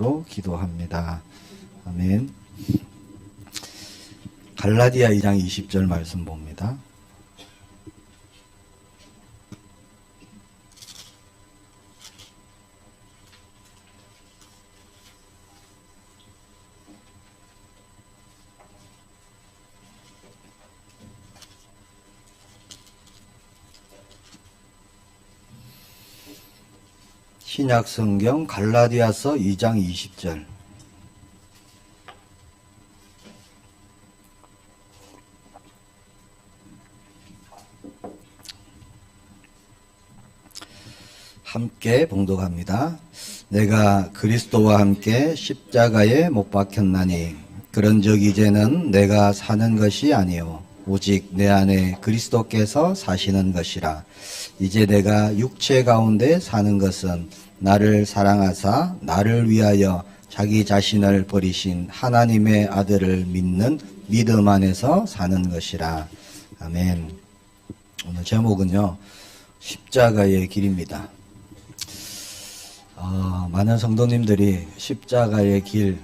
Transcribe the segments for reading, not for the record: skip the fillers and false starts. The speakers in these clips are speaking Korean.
이름으로 기도합니다. 아멘. 갈라디아 2장 20절 말씀 봅니다. 신약성경 갈라디아서 2장 20절. 함께 봉독합니다. 내가 그리스도와 함께 십자가에 못 박혔나니 그런즉 이제는 내가 사는 것이 아니요 오직 내 안에 그리스도께서 사시는 것이라. 이제 내가 육체 가운데 사는 것은 나를 사랑하사 나를 위하여 자기 자신을 버리신 하나님의 아들을 믿는 믿음 안에서 사는 것이라. 아멘. 오늘 제목은요, 십자가의 길입니다. 많은 성도님들이 십자가의 길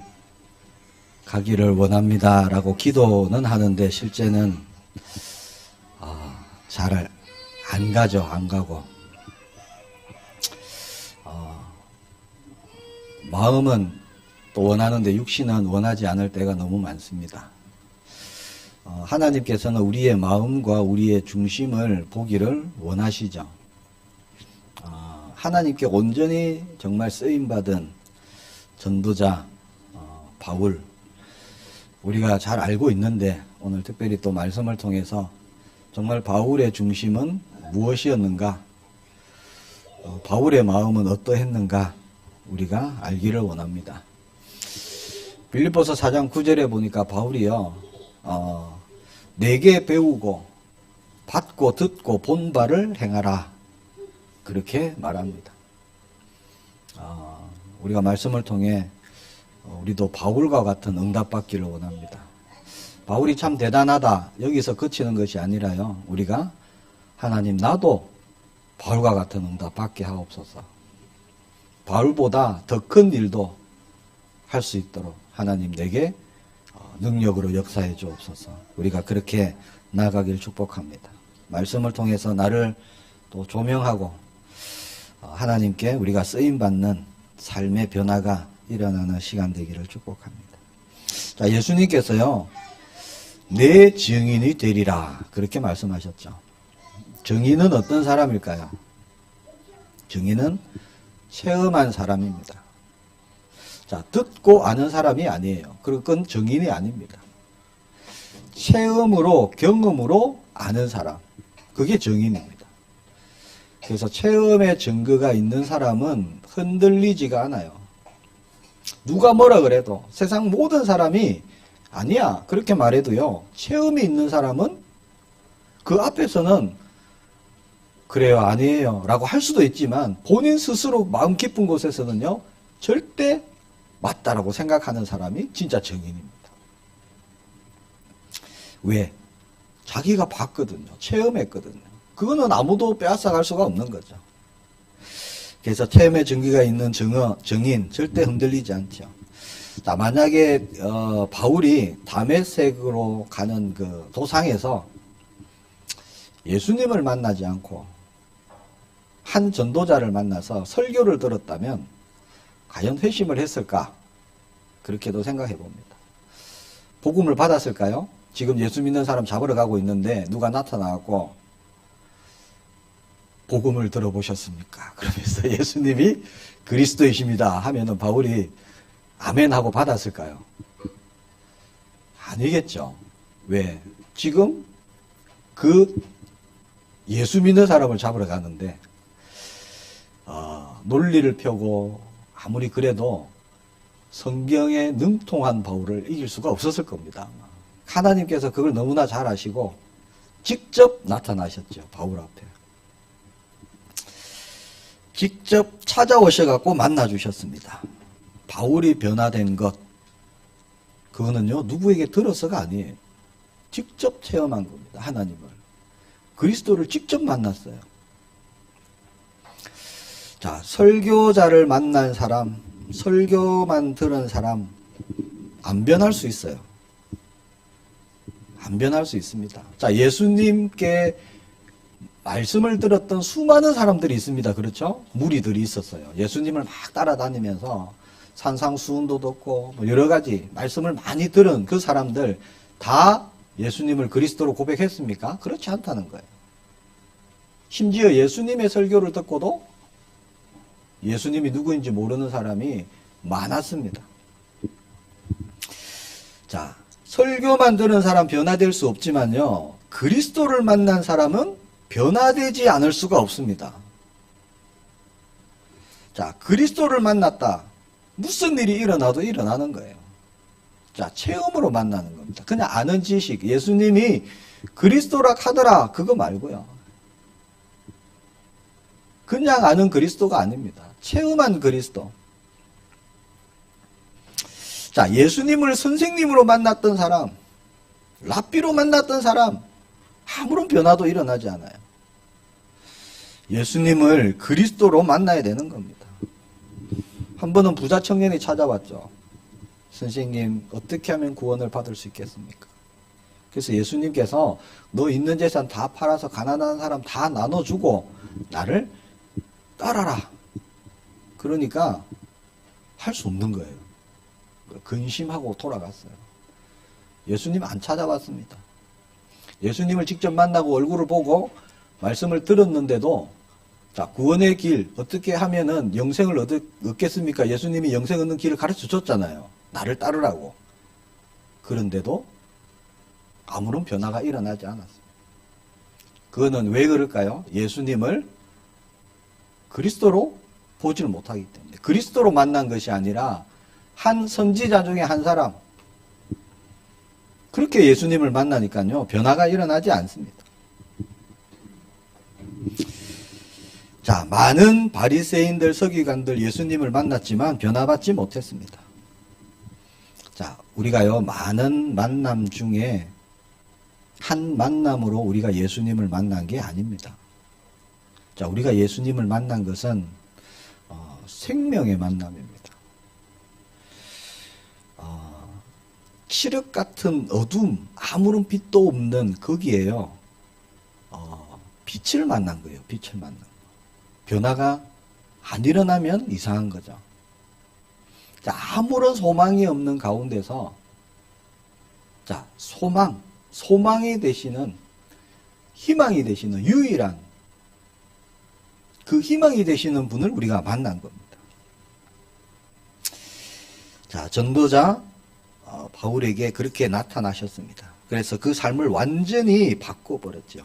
가기를 원합니다 라고 기도는 하는데 실제는 잘 안 가죠. 안 가고 마음은 또 원하는데 육신은 원하지 않을 때가 너무 많습니다. 하나님께서는 우리의 마음과 우리의 중심을 보기를 원하시죠. 하나님께 온전히 정말 쓰임받은 전도자 바울, 우리가 잘 알고 있는데 오늘 특별히 또 말씀을 통해서 정말 바울의 중심은 무엇이었는가, 바울의 마음은 어떠했는가 우리가 알기를 원합니다. 빌립보서 4장 9절에 보니까 바울이요, 내게 배우고 받고 듣고 본 바를 행하라 그렇게 말합니다. 우리가 말씀을 통해 우리도 바울과 같은 응답받기를 원합니다. 바울이 참 대단하다 여기서 그치는 것이 아니라요, 우리가 하나님 나도 바울과 같은 응답 받게 하옵소서. 바울보다 더 큰 일도 할 수 있도록 하나님 내게 능력으로 역사해 주옵소서. 우리가 그렇게 나아가길 축복합니다. 말씀을 통해서 나를 또 조명하고 하나님께 우리가 쓰임받는 삶의 변화가 일어나는 시간 되기를 축복합니다. 자, 예수님께서요, 내 증인이 되리라 그렇게 말씀하셨죠. 증인은 어떤 사람일까요? 증인은 체험한 사람입니다. 자, 듣고 아는 사람이 아니에요. 그건 증인이 아닙니다. 체험으로, 경험으로 아는 사람, 그게 증인입니다. 그래서 체험의 증거가 있는 사람은 흔들리지가 않아요. 누가 뭐라 그래도, 세상 모든 사람이 아니야 그렇게 말해도요, 체험이 있는 사람은 그 앞에서는 그래요 아니에요 라고 할 수도 있지만 본인 스스로 마음 깊은 곳에서는요 절대 맞다라고 생각하는 사람이 진짜 증인입니다. 왜? 자기가 봤거든요. 체험했거든요. 그거는 아무도 빼앗아갈 수가 없는 거죠. 그래서 체험의 증거가 있는 증인 절대 흔들리지 않죠. 자, 만약에 바울이 다메섹으로 가는 그 도상에서 예수님을 만나지 않고 한 전도자를 만나서 설교를 들었다면 과연 회심을 했을까? 그렇게도 생각해 봅니다. 복음을 받았을까요? 지금 예수 믿는 사람 잡으러 가고 있는데 누가 나타나고 복음을 들어보셨습니까? 그러면서 예수님이 그리스도이십니다 하면은 바울이 아멘 하고 받았을까요? 아니겠죠. 왜? 지금 그 예수 믿는 사람을 잡으러 가는데 논리를 펴고 아무리 그래도 성경에 능통한 바울을 이길 수가 없었을 겁니다. 하나님께서 그걸 너무나 잘 아시고 직접 나타나셨죠. 바울 앞에. 직접 찾아오셔갖고 만나주셨습니다. 바울이 변화된 것, 그거는요 누구에게 들어서가 아니에요. 직접 체험한 겁니다. 하나님을. 그리스도를 직접 만났어요. 자, 설교자를 만난 사람, 설교만 들은 사람 안 변할 수 있어요. 안 변할 수 있습니다. 자, 예수님께 말씀을 들었던 수많은 사람들이 있습니다. 그렇죠? 무리들이 있었어요. 예수님을 막 따라다니면서 산상수훈도 듣고 뭐 여러 가지 말씀을 많이 들은 그 사람들 다 예수님을 그리스도로 고백했습니까? 그렇지 않다는 거예요. 심지어 예수님의 설교를 듣고도 예수님이 누구인지 모르는 사람이 많았습니다. 자, 설교만 들은 사람 변화될 수 없지만요, 그리스도를 만난 사람은 변화되지 않을 수가 없습니다. 자, 그리스도를 만났다. 무슨 일이 일어나도 일어나는 거예요. 자, 체험으로 만나는 겁니다. 그냥 아는 지식, 예수님이 그리스도라 하더라, 그거 말고요. 그냥 아는 그리스도가 아닙니다. 체험한 그리스도. 자, 예수님을 선생님으로 만났던 사람, 랍비로 만났던 사람, 아무런 변화도 일어나지 않아요. 예수님을 그리스도로 만나야 되는 겁니다. 한 번은 부자 청년이 찾아왔죠. 선생님, 어떻게 하면 구원을 받을 수 있겠습니까? 그래서 예수님께서 너 있는 재산 다 팔아서 가난한 사람 다 나눠주고 나를 따라라. 그러니까 할 수 없는 거예요. 근심하고 돌아갔어요. 예수님 안 찾아왔습니다. 예수님을 직접 만나고 얼굴을 보고 말씀을 들었는데도 자, 구원의 길 어떻게 하면은 영생을 얻겠습니까? 예수님이 영생 얻는 길을 가르쳐 줬잖아요. 나를 따르라고. 그런데도 아무런 변화가 일어나지 않았어요. 그거는 왜 그럴까요? 예수님을 그리스도로 보지를 못하기 때문에. 그리스도로 만난 것이 아니라 한 선지자 중에 한 사람, 그렇게 예수님을 만나니까요, 변화가 일어나지 않습니다. 자, 많은 바리새인들, 서기관들 예수님을 만났지만 변화받지 못했습니다. 자, 우리가요, 많은 만남 중에 한 만남으로 우리가 예수님을 만난 게 아닙니다. 자, 우리가 예수님을 만난 것은 생명의 만남입니다. 칠흑 같은 어둠, 아무런 빛도 없는 거기에요, 빛을 만난 거예요. 빛을 만난 거. 변화가 안 일어나면 이상한 거죠. 자, 아무런 소망이 없는 가운데서, 자, 소망이 되시는, 희망이 되시는 유일한 그 희망이 되시는 분을 우리가 만난 겁니다. 자, 전도자 바울에게 그렇게 나타나셨습니다. 그래서 그 삶을 완전히 바꿔버렸죠.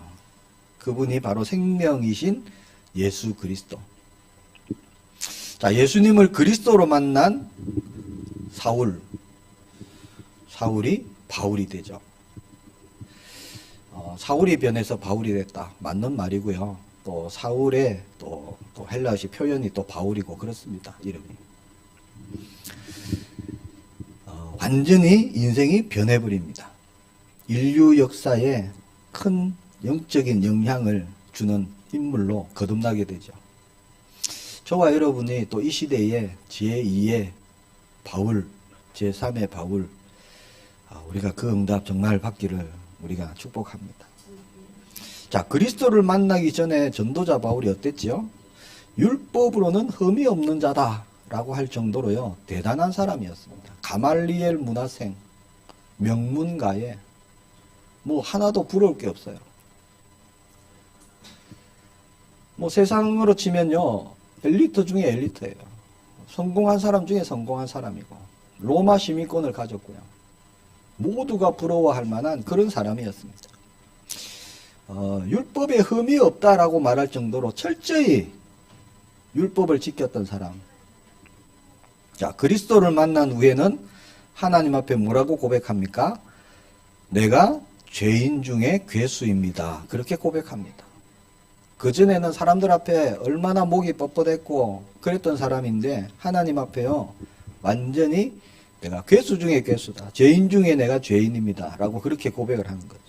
그분이 바로 생명이신 예수 그리스도. 자, 예수님을 그리스도로 만난 사울이 바울이 되죠. 사울이 변해서 바울이 됐다. 맞는 말이고요. 또 사울의 또 헬라식 표현이 또 바울이고 그렇습니다. 이름이. 완전히 인생이 변해버립니다. 인류 역사에 큰 영적인 영향을 주는 인물로 거듭나게 되죠. 저와 여러분이 또 이 시대에 제2의 바울, 제3의 바울, 우리가 그 응답 정말 받기를 우리가 축복합니다. 자, 그리스도를 만나기 전에 전도자 바울이 어땠지요? 율법으로는 흠이 없는 자다라고 할 정도로요, 대단한 사람이었습니다. 가말리엘 문화생, 명문가에 뭐 하나도 부러울 게 없어요. 뭐 세상으로 치면요, 엘리트 중에 엘리트예요. 성공한 사람 중에 성공한 사람이고, 로마 시민권을 가졌고요. 모두가 부러워할 만한 그런 사람이었습니다. 율법에 흠이 없다라고 말할 정도로 철저히 율법을 지켰던 사람. 자, 그리스도를 만난 후에는 하나님 앞에 뭐라고 고백합니까? 내가 죄인 중에 괴수입니다. 그렇게 고백합니다. 그전에는 사람들 앞에 얼마나 목이 뻣뻣했고 그랬던 사람인데 하나님 앞에요, 완전히 내가 괴수 중에 괴수다. 죄인 중에 내가 죄인입니다. 라고 그렇게 고백을 하는 거죠.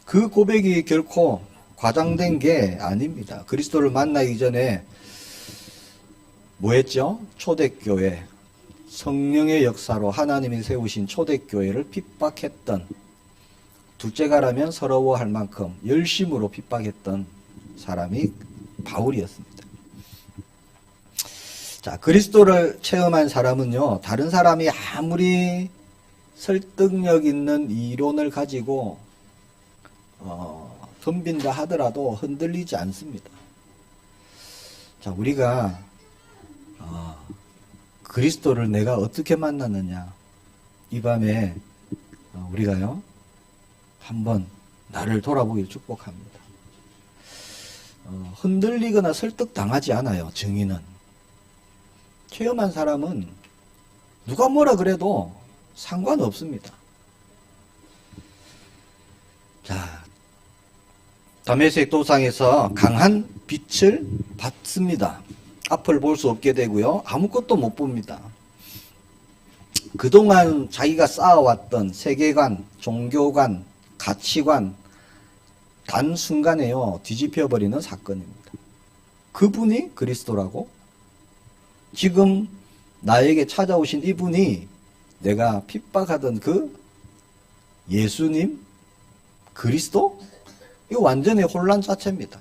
그 고백이 결코 과장된 게 아닙니다. 그리스도를 만나기 전에 뭐했죠? 초대교회, 성령의 역사로 하나님이 세우신 초대교회를 핍박했던, 둘째가라면 서러워할 만큼 열심으로 핍박했던 사람이 바울이었습니다. 자, 그리스도를 체험한 사람은요, 다른 사람이 아무리 설득력 있는 이론을 가지고 덤빈다 하더라도 흔들리지 않습니다. 자, 우리가 그리스도를 내가 어떻게 만났느냐, 이 밤에 우리가요 한번 나를 돌아보길 축복합니다. 흔들리거나 설득당하지 않아요. 증인은, 체험한 사람은 누가 뭐라 그래도 상관없습니다. 자, 다메섹 도상에서 강한 빛을 받습니다. 앞을 볼 수 없게 되고요, 아무것도 못 봅니다. 그동안 자기가 쌓아왔던 세계관, 종교관, 가치관 단순간에요 뒤집혀버리는 사건입니다. 그분이 그리스도라고? 지금 나에게 찾아오신 이분이 내가 핍박하던 그 예수님? 그리스도? 이거 완전히 혼란 자체입니다.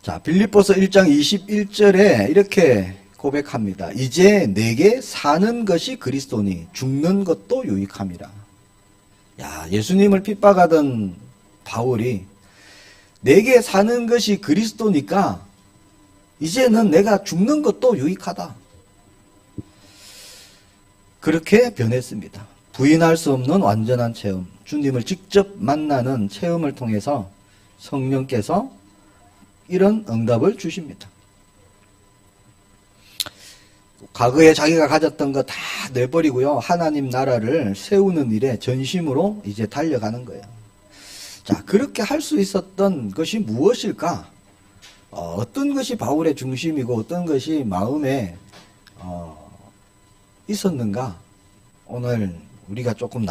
자, 빌립보서 1장 21절에 이렇게 고백합니다. 이제 내게 사는 것이 그리스도니 죽는 것도 유익함이라. 야, 예수님을 핍박하던 바울이 내게 사는 것이 그리스도니까 이제는 내가 죽는 것도 유익하다. 그렇게 변했습니다. 부인할 수 없는 완전한 체험, 주님을 직접 만나는 체험을 통해서 성령께서 이런 응답을 주십니다. 과거에 자기가 가졌던 거 다 내버리고요, 하나님 나라를 세우는 일에 전심으로 이제 달려가는 거예요. 자, 그렇게 할 수 있었던 것이 무엇일까? 어떤 것이 바울의 중심이고 어떤 것이 마음에 있었는가? 오늘 우리가 조금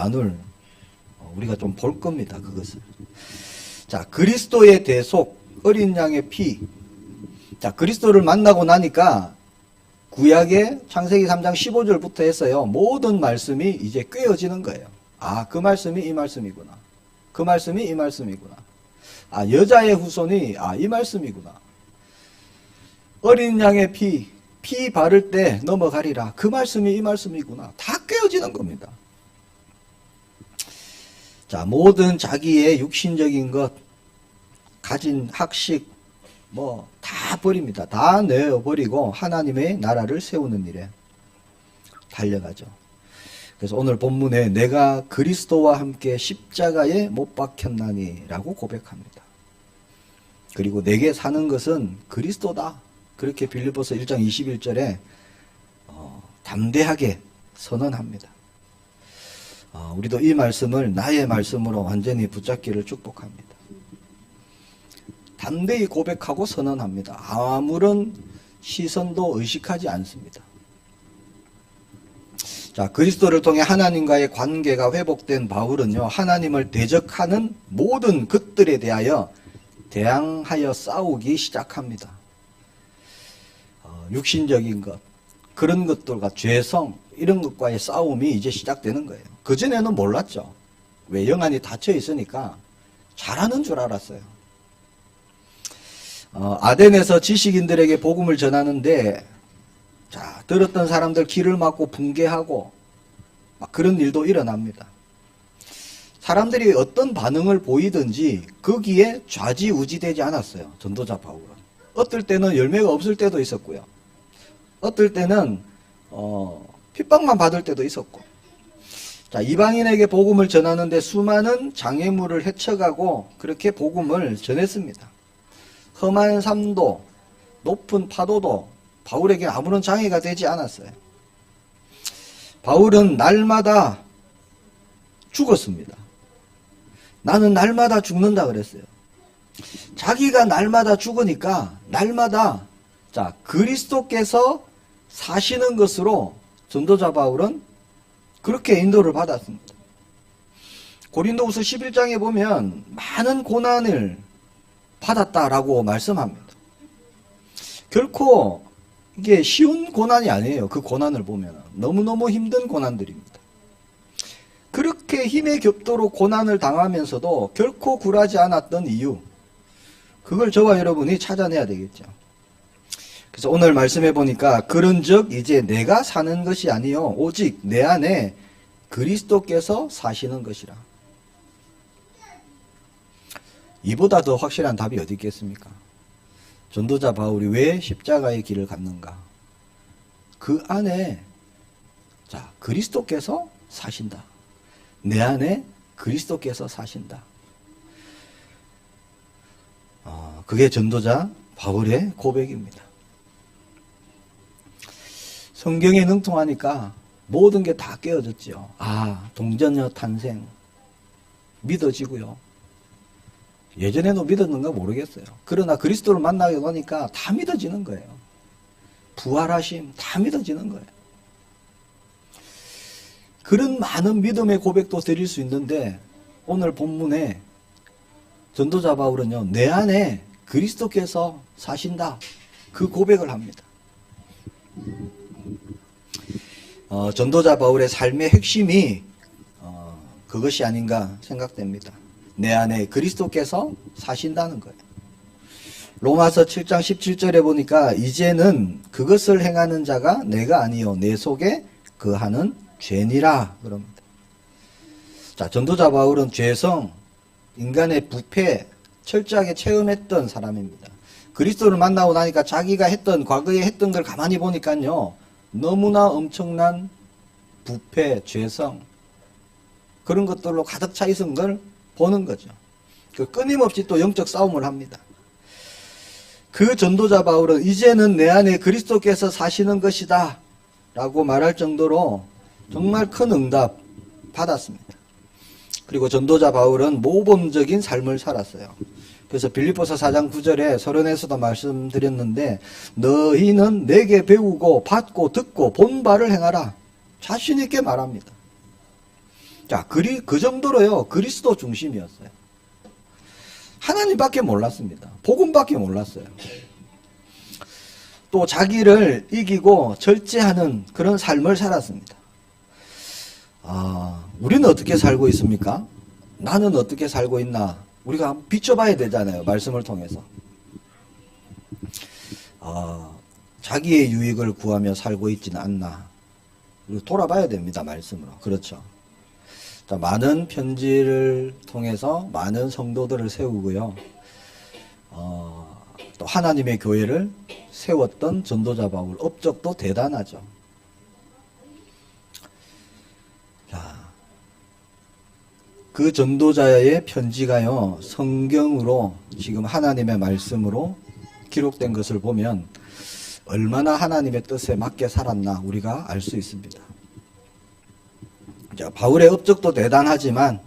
우리가 좀 볼 겁니다. 그것을. 자, 그리스도의 대속, 어린 양의 피. 자, 그리스도를 만나고 나니까 구약의 창세기 3장 15절부터 했어요. 모든 말씀이 이제 꿰어지는 거예요. 아, 그 말씀이 이 말씀이구나. 그 말씀이 이 말씀이구나. 아, 여자의 후손이 이 말씀이구나. 어린 양의 피 바를 때 넘어가리라. 그 말씀이 이 말씀이구나. 다 꿰어지는 겁니다. 자, 모든 자기의 육신적인 것, 가진 학식, 다 버립니다. 다 내어버리고 하나님의 나라를 세우는 일에 달려가죠. 그래서 오늘 본문에 내가 그리스도와 함께 십자가에 못 박혔나니 라고 고백합니다. 그리고 내게 사는 것은 그리스도다. 그렇게 빌립보서 1장 21절에 담대하게 선언합니다. 우리도 이 말씀을 나의 말씀으로 완전히 붙잡기를 축복합니다. 담대히 고백하고 선언합니다. 아무런 시선도 의식하지 않습니다. 자, 그리스도를 통해 하나님과의 관계가 회복된 바울은요, 하나님을 대적하는 모든 것들에 대하여 대항하여 싸우기 시작합니다. 육신적인 것, 그런 것들과 죄성, 이런 것과의 싸움이 이제 시작되는 거예요. 그전에는 몰랐죠. 왜? 영안이 닫혀 있으니까 잘하는 줄 알았어요. 아덴에서 지식인들에게 복음을 전하는데, 자, 들었던 사람들 귀를 막고 붕괴하고 막 그런 일도 일어납니다. 사람들이 어떤 반응을 보이든지 거기에 좌지우지되지 않았어요. 전도자 바울은. 어떨 때는 열매가 없을 때도 있었고요. 어떨 때는 핍박만 받을 때도 있었고. 자, 이방인에게 복음을 전하는데 수많은 장애물을 헤쳐가고 그렇게 복음을 전했습니다. 험한 삶도 높은 파도도 바울에게 아무런 장애가 되지 않았어요. 바울은 날마다 죽었습니다. 나는 날마다 죽는다 그랬어요. 자기가 날마다 죽으니까 날마다 자, 그리스도께서 사시는 것으로 전도자 바울은 그렇게 인도를 받았습니다. 고린도후서 11장에 보면 많은 고난을 받았다라고 말씀합니다. 결코 이게 쉬운 고난이 아니에요. 그 고난을 보면 너무너무 힘든 고난들입니다. 그렇게 힘의 격도로 고난을 당하면서도 결코 굴하지 않았던 이유, 그걸 저와 여러분이 찾아내야 되겠죠. 그래서 오늘 말씀해 보니까 그런즉 이제 내가 사는 것이 아니요 오직 내 안에 그리스도께서 사시는 것이라. 이보다 더 확실한 답이 어디 있겠습니까? 전도자 바울이 왜 십자가의 길을 갔는가? 그 안에 그리스도께서 사신다. 내 안에 그리스도께서 사신다. 그게 전도자 바울의 고백입니다. 성경에 능통하니까 모든 게 다 깨어졌지요. 동정녀 탄생 믿어지고요. 예전에도 믿었는가 모르겠어요. 그러나 그리스도를 만나게 되니까 다 믿어지는 거예요. 부활하심 다 믿어지는 거예요. 그런 많은 믿음의 고백도 드릴 수 있는데 오늘 본문에 전도자 바울은요, 내 안에 그리스도께서 사신다. 그 고백을 합니다. 전도자 바울의 삶의 핵심이 그것이 아닌가 생각됩니다. 내 안에 그리스도께서 사신다는 거예요. 로마서 7장 17절에 보니까 이제는 그것을 행하는 자가 내가 아니요 내 속에 거하는 죄니라 그럽니다. 전도자 바울은 죄성, 인간의 부패 철저하게 체험했던 사람입니다. 그리스도를 만나고 나니까 자기가 과거에 했던 걸 가만히 보니까요, 너무나 엄청난 부패, 죄성 그런 것들로 가득 차 있은 걸 보는 거죠. 끊임없이 또 영적 싸움을 합니다. 그 전도자 바울은 이제는 내 안에 그리스도께서 사시는 것이다 라고 말할 정도로 정말 큰 응답 받았습니다. 그리고 전도자 바울은 모범적인 삶을 살았어요. 그래서 빌립보서 4장 9절에 서론에서도 말씀드렸는데 너희는 내게 배우고 받고 듣고 본 바를 행하라. 자신 있게 말합니다. 그 정도로요 그리스도 중심이었어요. 하나님밖에 몰랐습니다. 복음밖에 몰랐어요. 또 자기를 이기고 절제하는 그런 삶을 살았습니다. 우리는 어떻게 살고 있습니까? 나는 어떻게 살고 있나? 우리가 한번 비춰봐야 되잖아요. 말씀을 통해서. 자기의 유익을 구하며 살고 있지는 않나? 돌아봐야 됩니다. 말씀으로. 그렇죠. 많은 편지를 통해서 많은 성도들을 세우고요. 또 하나님의 교회를 세웠던 전도자 바울 업적도 대단하죠. 그 전도자의 편지가요, 성경으로 지금 하나님의 말씀으로 기록된 것을 보면 얼마나 하나님의 뜻에 맞게 살았나 우리가 알 수 있습니다. 바울의 업적도 대단하지만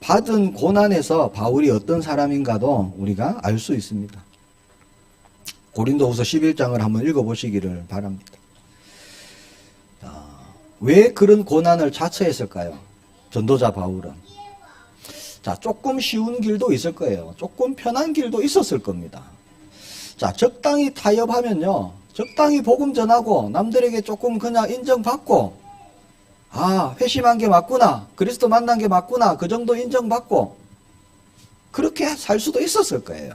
받은 고난에서 바울이 어떤 사람인가도 우리가 알 수 있습니다. 고린도후서 11장을 한번 읽어보시기를 바랍니다. 왜 그런 고난을 자처했을까요? 전도자 바울은. 조금 쉬운 길도 있을 거예요. 조금 편한 길도 있었을 겁니다. 적당히 타협하면요, 적당히 복음 전하고 남들에게 조금 그냥 인정받고, 회심한 게 맞구나, 그리스도 만난 게 맞구나, 그 정도 인정받고 그렇게 살 수도 있었을 거예요.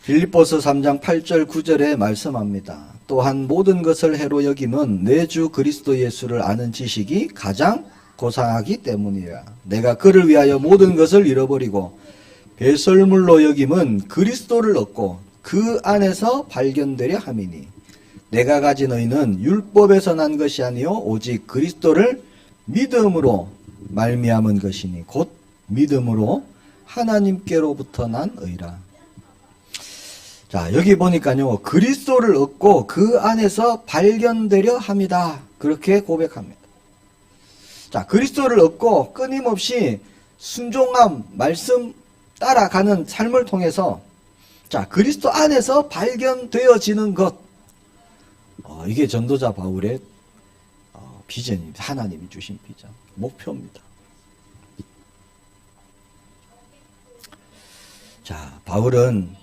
빌립보서 3장 8절 9절에 말씀합니다. 또한 모든 것을 해로 여김은 내 주 그리스도 예수를 아는 지식이 가장 고상하기 때문이라. 내가 그를 위하여 모든 것을 잃어버리고 배설물로 여김은 그리스도를 얻고 그 안에서 발견되려 함이니 내가 가진 의는 율법에서 난 것이 아니요 오직 그리스도를 믿음으로 말미암은 것이니 곧 믿음으로 하나님께로부터 난 의라. 여기 보니까요, 그리스도를 얻고 그 안에서 발견되려 합니다. 그렇게 고백합니다. 그리스도를 얻고 끊임없이 순종함, 말씀 따라가는 삶을 통해서 그리스도 안에서 발견되어지는 것, 이게 전도자 바울의 비전입니다. 하나님이 주신 비전, 목표입니다. 바울은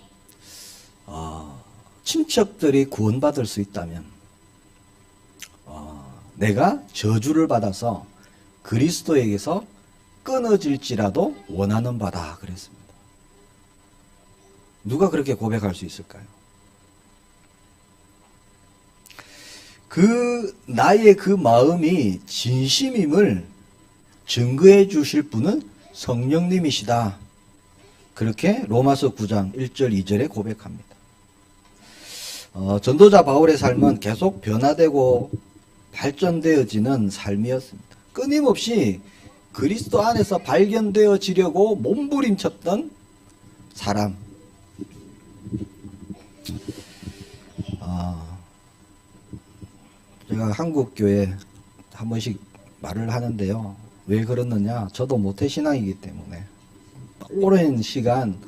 친척들이 구원받을 수 있다면 내가 저주를 받아서 그리스도에게서 끊어질지라도 원하는 바다 그랬습니다. 누가 그렇게 고백할 수 있을까요? 나의 그 마음이 진심임을 증거해 주실 분은 성령님이시다. 그렇게 로마서 9장 1절 2절에 고백합니다. 전도자 바울의 삶은 계속 변화되고 발전되어지는 삶이었습니다. 끊임없이 그리스도 안에서 발견되어지려고 몸부림쳤던 사람. 제가 한국교회 한 번씩 말을 하는데요. 왜 그러느냐? 저도 모태신앙이기 때문에 오랜 시간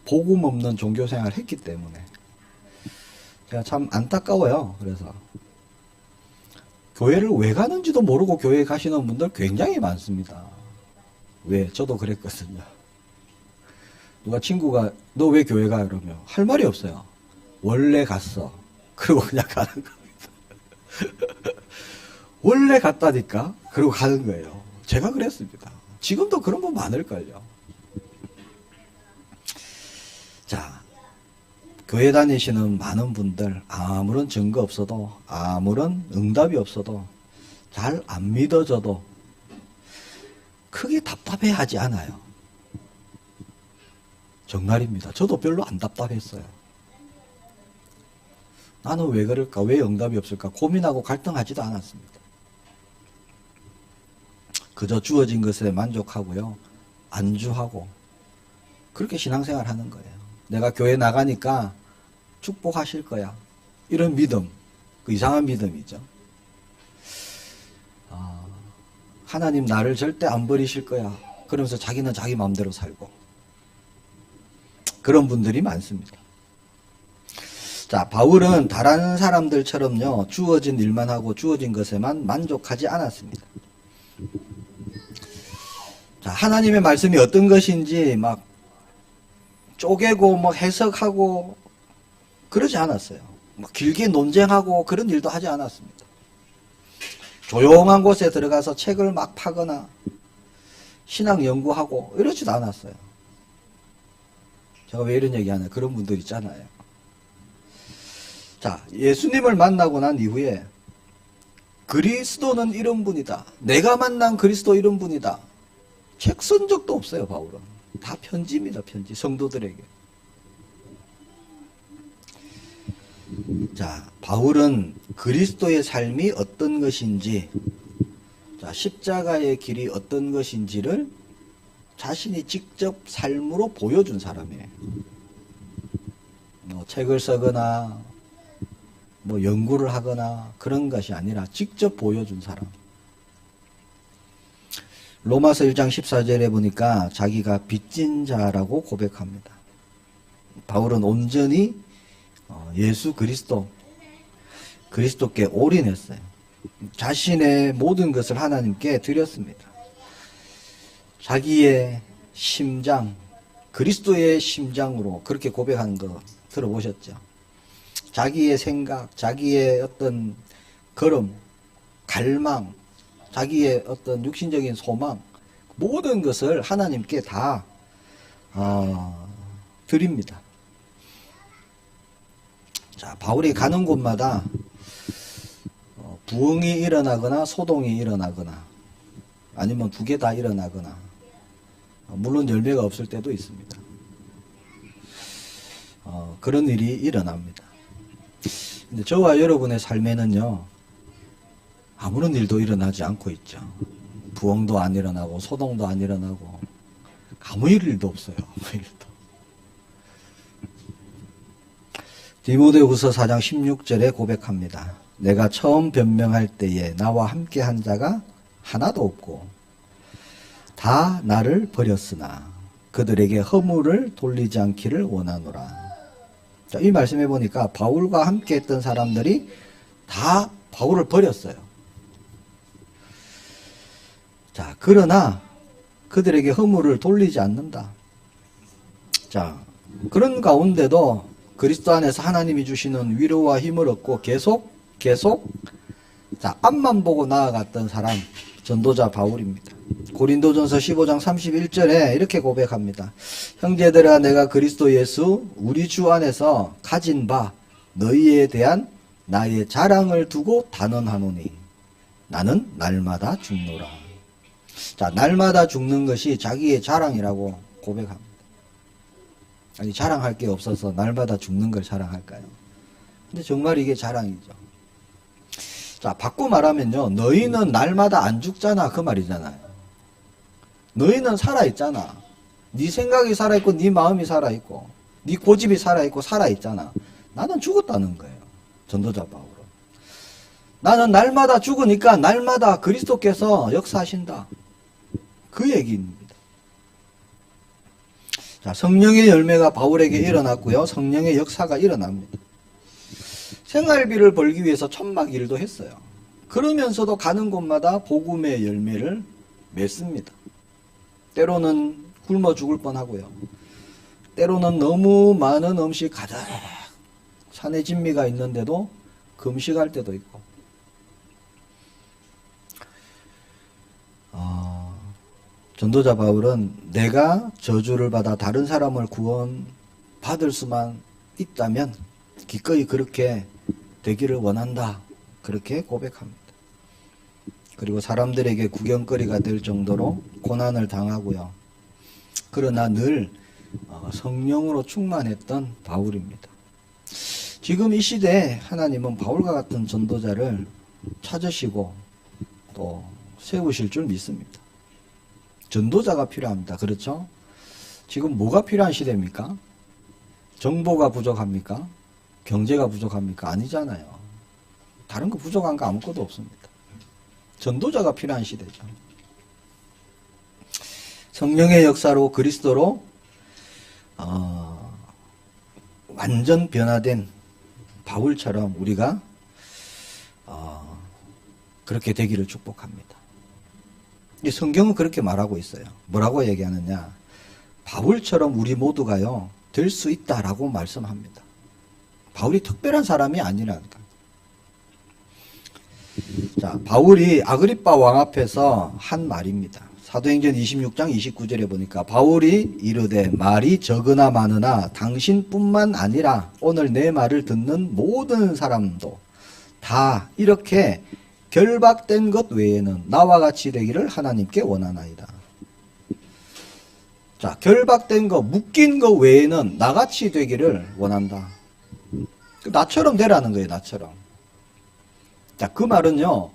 복음 없는 종교생활을 했기 때문에 제가 참 안타까워요. 그래서 교회를 왜 가는지도 모르고 교회에 가시는 분들 굉장히 많습니다. 왜? 저도 그랬거든요. 누가 친구가 너 왜 교회 가? 그러면 할 말이 없어요. 원래 갔어. 그리고 그냥 가는 겁니다. 원래 갔다니까? 그리고 가는 거예요. 제가 그랬습니다. 지금도 그런 분 많을걸요. 자, 교회 다니시는 많은 분들 아무런 증거 없어도 아무런 응답이 없어도 잘 안 믿어져도 크게 답답해하지 않아요. 정말입니다. 저도 별로 안 답답했어요. 나는 왜 그럴까? 왜 응답이 없을까? 고민하고 갈등하지도 않았습니다. 그저 주어진 것에 만족하고요. 안주하고 그렇게 신앙생활 하는 거예요. 내가 교회 나가니까 축복하실 거야. 이런 믿음, 그 이상한 믿음이죠. 하나님 나를 절대 안 버리실 거야. 그러면서 자기는 자기 마음대로 살고. 그런 분들이 많습니다. 자, 바울은 다른 사람들처럼요, 주어진 일만 하고 주어진 것에만 만족하지 않았습니다. 자, 하나님의 말씀이 어떤 것인지 막 쪼개고 뭐 해석하고 그러지 않았어요. 막 길게 논쟁하고 그런 일도 하지 않았습니다. 조용한 곳에 들어가서 책을 막 파거나 신앙 연구하고 이러지도 않았어요. 제가 왜 이런 얘기 하냐? 그런 분들 있잖아요. 자, 예수님을 만나고 난 이후에 그리스도는 이런 분이다. 내가 만난 그리스도 이런 분이다. 책 쓴 적도 없어요, 바울은. 다 편지입니다, 편지. 성도들에게. 자, 바울은 그리스도의 삶이 어떤 것인지, 자, 십자가의 길이 어떤 것인지를 자신이 직접 삶으로 보여준 사람이에요. 뭐 책을 쓰거나 뭐 연구를 하거나 그런 것이 아니라 직접 보여준 사람. 로마서 1장 14절에 보니까 자기가 빚진 자라고 고백합니다. 바울은 온전히 예수 그리스도께 올인했어요. 자신의 모든 것을 하나님께 드렸습니다. 자기의 심장, 그리스도의 심장으로 그렇게 고백하는 거 들어보셨죠? 자기의 생각, 자기의 어떤 걸음, 갈망, 자기의 어떤 육신적인 소망, 모든 것을 하나님께 다 드립니다. 자, 바울이 가는 곳마다 부흥이 일어나거나 소동이 일어나거나 아니면 두 개 다 일어나거나 물론 열매가 없을 때도 있습니다. 그런 일이 일어납니다. 근데 저와 여러분의 삶에는요, 아무런 일도 일어나지 않고 있죠. 부흥도 안 일어나고 소동도 안 일어나고 아무 일도 없어요. 아무 일도. 디모데후서 4장 16절에 고백합니다. 내가 처음 변명할 때에 나와 함께 한 자가 하나도 없고 다 나를 버렸으나 그들에게 허물을 돌리지 않기를 원하노라. 자, 이 말씀해 보니까 바울과 함께 했던 사람들이 다 바울을 버렸어요. 자, 그러나 그들에게 허물을 돌리지 않는다. 자, 그런 가운데도 그리스도 안에서 하나님이 주시는 위로와 힘을 얻고 계속 자, 앞만 보고 나아갔던 사람, 전도자 바울입니다. 고린도전서 15장 31절에 이렇게 고백합니다. 형제들아, 내가 그리스도 예수 우리 주 안에서 가진 바 너희에 대한 나의 자랑을 두고 단언하노니 나는 날마다 죽노라. 자, 날마다 죽는 것이 자기의 자랑이라고 고백합니다. 아니, 자랑할 게 없어서 날마다 죽는 걸 자랑할까요? 근데 정말 이게 자랑이죠. 자, 바꿔 말하면요, 너희는 날마다 안 죽잖아, 그 말이잖아요. 너희는 살아있잖아. 네 생각이 살아있고 네 마음이 살아있고 네 고집이 살아있고 살아있잖아. 나는 죽었다는 거예요. 전도자 바울은. 나는 날마다 죽으니까 날마다 그리스도께서 역사하신다. 그 얘기입니다. 자, 성령의 열매가 바울에게 일어났고요. 성령의 역사가 일어납니다. 생활비를 벌기 위해서 천막 일도 했어요. 그러면서도 가는 곳마다 복음의 열매를 맺습니다. 때로는 굶어 죽을 뻔하고요. 때로는 너무 많은 음식 가득 산에 진미가 있는데도 금식할 때도 있고. 전도자 바울은 내가 저주를 받아 다른 사람을 구원받을 수만 있다면 기꺼이 그렇게 되기를 원한다. 그렇게 고백합니다. 그리고 사람들에게 구경거리가 될 정도로 고난을 당하고요. 그러나 늘 성령으로 충만했던 바울입니다. 지금 이 시대에 하나님은 바울과 같은 전도자를 찾으시고 또 세우실 줄 믿습니다. 전도자가 필요합니다. 그렇죠? 지금 뭐가 필요한 시대입니까? 정보가 부족합니까? 경제가 부족합니까? 아니잖아요. 다른 거 부족한 거 아무것도 없습니다. 전도자가 필요한 시대죠. 성령의 역사로 그리스도로 완전 변화된 바울처럼 우리가 그렇게 되기를 축복합니다. 이 성경은 그렇게 말하고 있어요. 뭐라고 얘기하느냐? 바울처럼 우리 모두가요 될 수 있다라고 말씀합니다. 바울이 특별한 사람이 아니라니까. 자, 바울이 아그리빠 왕 앞에서 한 말입니다. 사도행전 26장 29절에 보니까 바울이 이르되 말이 적으나 많으나 당신뿐만 아니라 오늘 내 말을 듣는 모든 사람도 다 이렇게 결박된 것 외에는 나와 같이 되기를 하나님께 원하나이다. 자, 결박된 거, 묶인 거 외에는 나같이 되기를 원한다. 나처럼 되라는 거예요, 나처럼. 자, 그 말은요,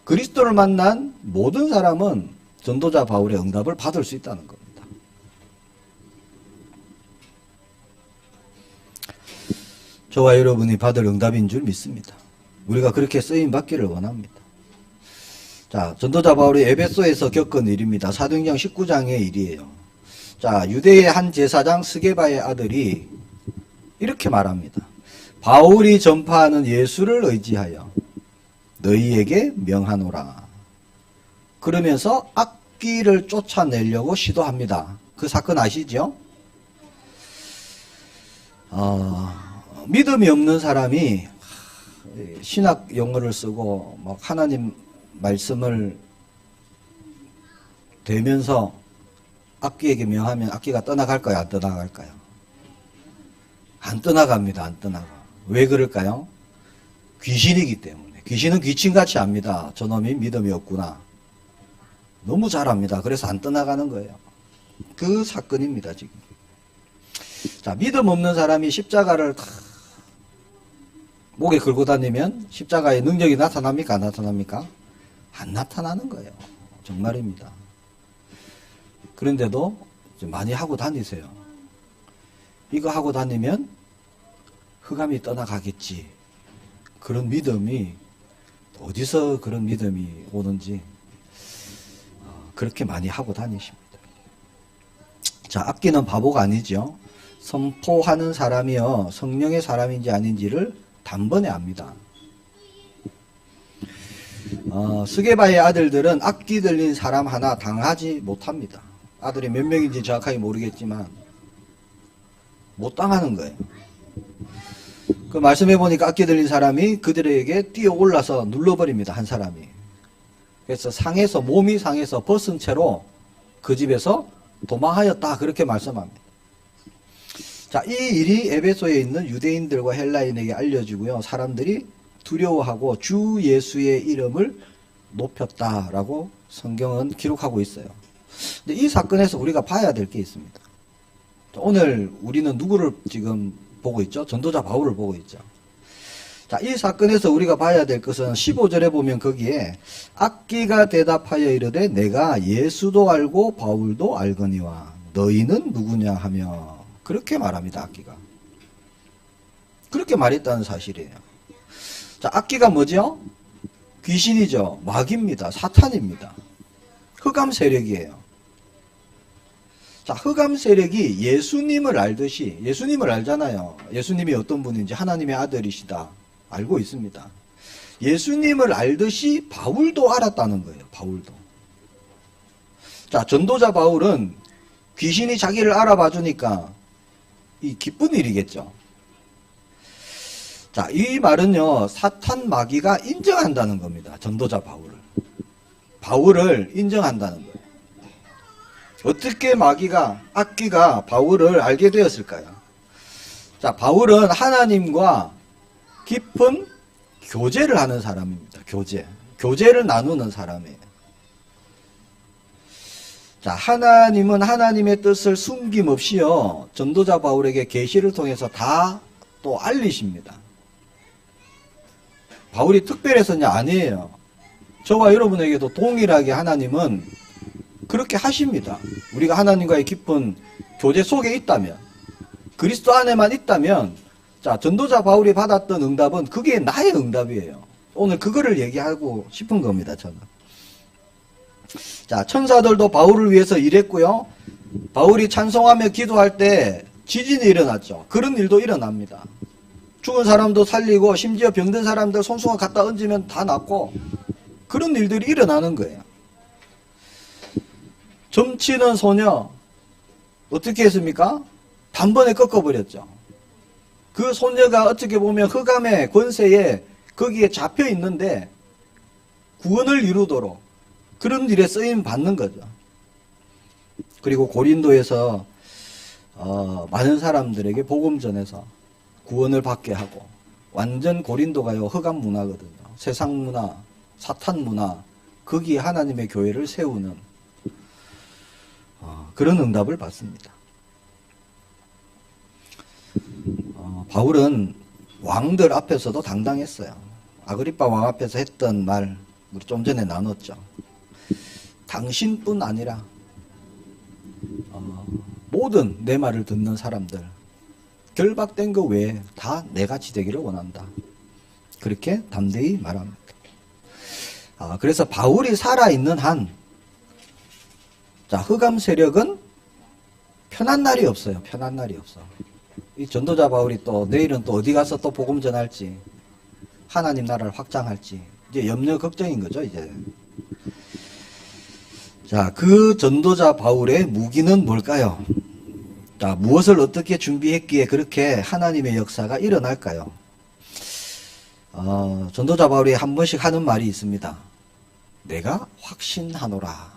그리스도를 만난 모든 사람은 전도자 바울의 응답을 받을 수 있다는 겁니다. 저와 여러분이 받을 응답인 줄 믿습니다. 우리가 그렇게 쓰임 받기를 원합니다. 자, 전도자 바울이 에베소에서 겪은 일입니다. 사도행전 19장의 일이에요. 자, 유대의 한 제사장 스게바의 아들이 이렇게 말합니다. 바울이 전파하는 예수를 의지하여 너희에게 명하노라. 그러면서 악귀를 쫓아내려고 시도합니다. 그 사건 아시죠? 믿음이 없는 사람이 신학 용어를 쓰고 막 하나님 말씀을 대면서 악귀에게 명하면 악귀가 떠나갈까요? 안 떠나갈까요? 안 떠나갑니다. 안 떠나가. 왜 그럴까요? 귀신이기 때문에. 귀신은 귀신같이 압니다. 저놈이 믿음이 없구나. 너무 잘 압니다. 그래서 안 떠나가는 거예요. 그 사건입니다, 지금. 자, 믿음 없는 사람이 십자가를 목에 걸고 다니면 십자가의 능력이 나타납니까? 안 나타납니까? 안 나타나는 거예요. 정말입니다. 그런데도 많이 하고 다니세요. 이거 하고 다니면 흑암이 떠나가겠지. 그런 믿음이 어디서 그런 믿음이 오는지 그렇게 많이 하고 다니십니다. 자, 악기는 바보가 아니죠. 선포하는 사람이요 성령의 사람인지 아닌지를 단번에 압니다. 스게바의 아들들은 악기 들린 사람 하나 당하지 못합니다. 아들이 몇 명인지 정확하게 모르겠지만 못 당하는 거예요. 그 말씀해 보니까 악기 들린 사람이 그들에게 뛰어 올라서 눌러버립니다. 한 사람이. 그래서 몸이 상해서 벗은 채로 그 집에서 도망하였다. 그렇게 말씀합니다. 자, 이 일이 에베소에 있는 유대인들과 헬라인에게 알려지고요. 사람들이 두려워하고 주 예수의 이름을 높였다라고 성경은 기록하고 있어요. 근데 이 사건에서 우리가 봐야 될 게 있습니다. 오늘 우리는 누구를 지금 보고 있죠? 전도자 바울을 보고 있죠. 자, 이 사건에서 우리가 봐야 될 것은 15절에 보면 거기에 악기가 대답하여 이르되 내가 예수도 알고 바울도 알거니와 너희는 누구냐 하며 그렇게 말합니다. 악기가. 그렇게 말했다는 사실이에요. 자, 악기가 뭐죠? 귀신이죠. 마귀입니다. 사탄입니다. 흑암 세력이에요. 자, 흑암 세력이 예수님을 알듯이, 예수님을 알잖아요. 예수님이 어떤 분인지 하나님의 아들이시다. 알고 있습니다. 예수님을 알듯이 바울도 알았다는 거예요. 바울도. 자, 전도자 바울은 귀신이 자기를 알아봐 주니까 이 기쁜 일이겠죠. 자, 이 말은요, 사탄 마귀가 인정한다는 겁니다. 전도자 바울을. 바울을 인정한다는 거예요. 어떻게 악기가 바울을 알게 되었을까요? 자, 바울은 하나님과 깊은 교제를 하는 사람입니다. 교제를 나누는 사람이에요. 자, 하나님은 하나님의 뜻을 숨김없이요, 전도자 바울에게 계시를 통해서 다 또 알리십니다. 바울이 특별해서냐? 아니에요. 저와 여러분에게도 동일하게 하나님은 그렇게 하십니다. 우리가 하나님과의 깊은 교제 속에 있다면, 그리스도 안에만 있다면, 자, 전도자 바울이 받았던 응답은 그게 나의 응답이에요. 오늘 그거를 얘기하고 싶은 겁니다, 저는. 자, 천사들도 바울을 위해서 일했고요. 바울이 찬송하며 기도할 때 지진이 일어났죠. 그런 일도 일어납니다. 죽은 사람도 살리고 심지어 병든 사람들 손수건 갖다 얹으면 다 낫고 그런 일들이 일어나는 거예요. 점치는 소녀 어떻게 했습니까? 단번에 꺾어버렸죠. 그 소녀가 어떻게 보면 흑암의 권세에 거기에 잡혀 있는데 구원을 이루도록 그런 일에 쓰임 받는 거죠. 그리고 고린도에서 많은 사람들에게 복음 전해서 구원을 받게 하고, 완전 고린도가요 흑암 문화거든요. 세상 문화, 사탄 문화, 거기에 하나님의 교회를 세우는 그런 응답을 받습니다. 바울은 왕들 앞에서도 당당했어요. 아그리빠 왕 앞에서 했던 말 우리 좀 전에 나눴죠. 당신뿐 아니라 모든 내 말을 듣는 사람들, 결박된 것 외에 다 내같이 되기를 원한다. 그렇게 담대히 말합니다. 그래서 바울이 살아있는 한, 자, 흑암 세력은 편한 날이 없어요. 편한 날이 없어. 이 전도자 바울이 또 내일은 또 어디 가서 또 복음 전할지, 하나님 나라를 확장할지, 이제 염려 걱정인 거죠, 이제. 자, 그 전도자 바울의 무기는 뭘까요? 자, 무엇을 어떻게 준비했기에 그렇게 하나님의 역사가 일어날까요? 전도자 바울이 한 번씩 하는 말이 있습니다. 내가 확신하노라.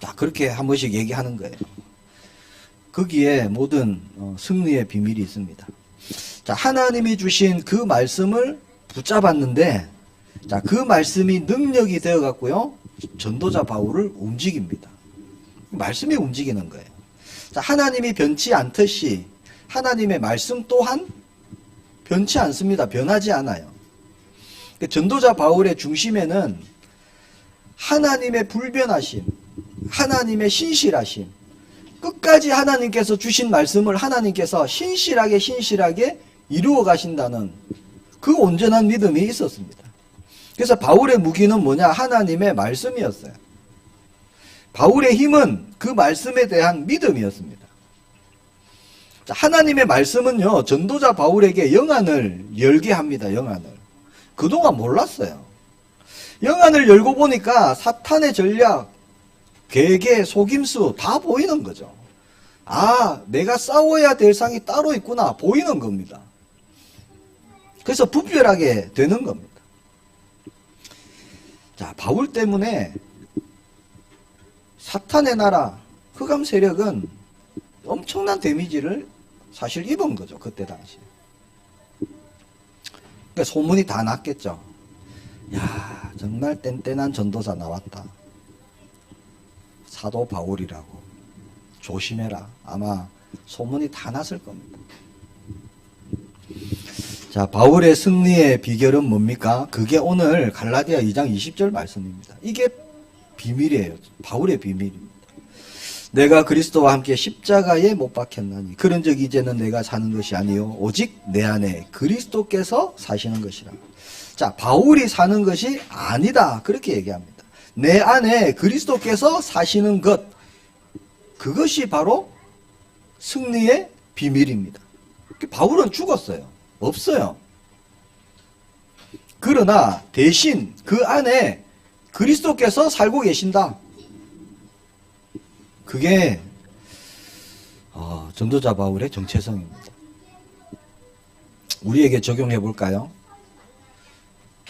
자, 그렇게 한 번씩 얘기하는 거예요. 거기에 모든 승리의 비밀이 있습니다. 자, 하나님이 주신 그 말씀을 붙잡았는데, 자, 그 말씀이 능력이 되어 갖고요, 전도자 바울을 움직입니다. 말씀이 움직이는 거예요. 자, 하나님이 변치 않듯이 하나님의 말씀 또한 변치 않습니다. 변하지 않아요. 전도자 바울의 중심에는 하나님의 불변하심, 하나님의 신실하심, 끝까지 하나님께서 주신 말씀을 하나님께서 신실하게 이루어 가신다는 그 온전한 믿음이 있었습니다. 그래서 바울의 무기는 뭐냐? 하나님의 말씀이었어요. 바울의 힘은 그 말씀에 대한 믿음이었습니다. 자, 하나님의 말씀은요, 전도자 바울에게 영안을 열게 합니다. 영안을. 그동안 몰랐어요. 영안을 열고 보니까 사탄의 전략, 계계, 속임수 다 보이는 거죠. 아, 내가 싸워야 될 상이 따로 있구나 보이는 겁니다. 그래서 분별하게 되는 겁니다. 자, 바울 때문에 사탄의 나라, 흑암 세력은 엄청난 데미지를 사실 입은 거죠. 그때 당시에. 그러니까 소문이 다 났겠죠. 야, 정말 뗀뗀한 전도사 나왔다. 사도 바울이라고. 조심해라. 아마 소문이 다 났을 겁니다. 자, 바울의 승리의 비결은 뭡니까? 그게 오늘 갈라디아 2장 20절 말씀입니다. 이게 비밀이에요. 바울의 비밀입니다. 내가 그리스도와 함께 십자가에 못 박혔나니 그런즉 이제는 내가 사는 것이 아니요 오직 내 안에 그리스도께서 사시는 것이라. 자, 바울이 사는 것이 아니다 그렇게 얘기합니다. 내 안에 그리스도께서 사시는 것, 그것이 바로 승리의 비밀입니다. 바울은 죽었어요. 없어요. 그러나 대신 그 안에 그리스도께서 살고 계신다. 그게 전도자 바울의 정체성입니다. 우리에게 적용해 볼까요?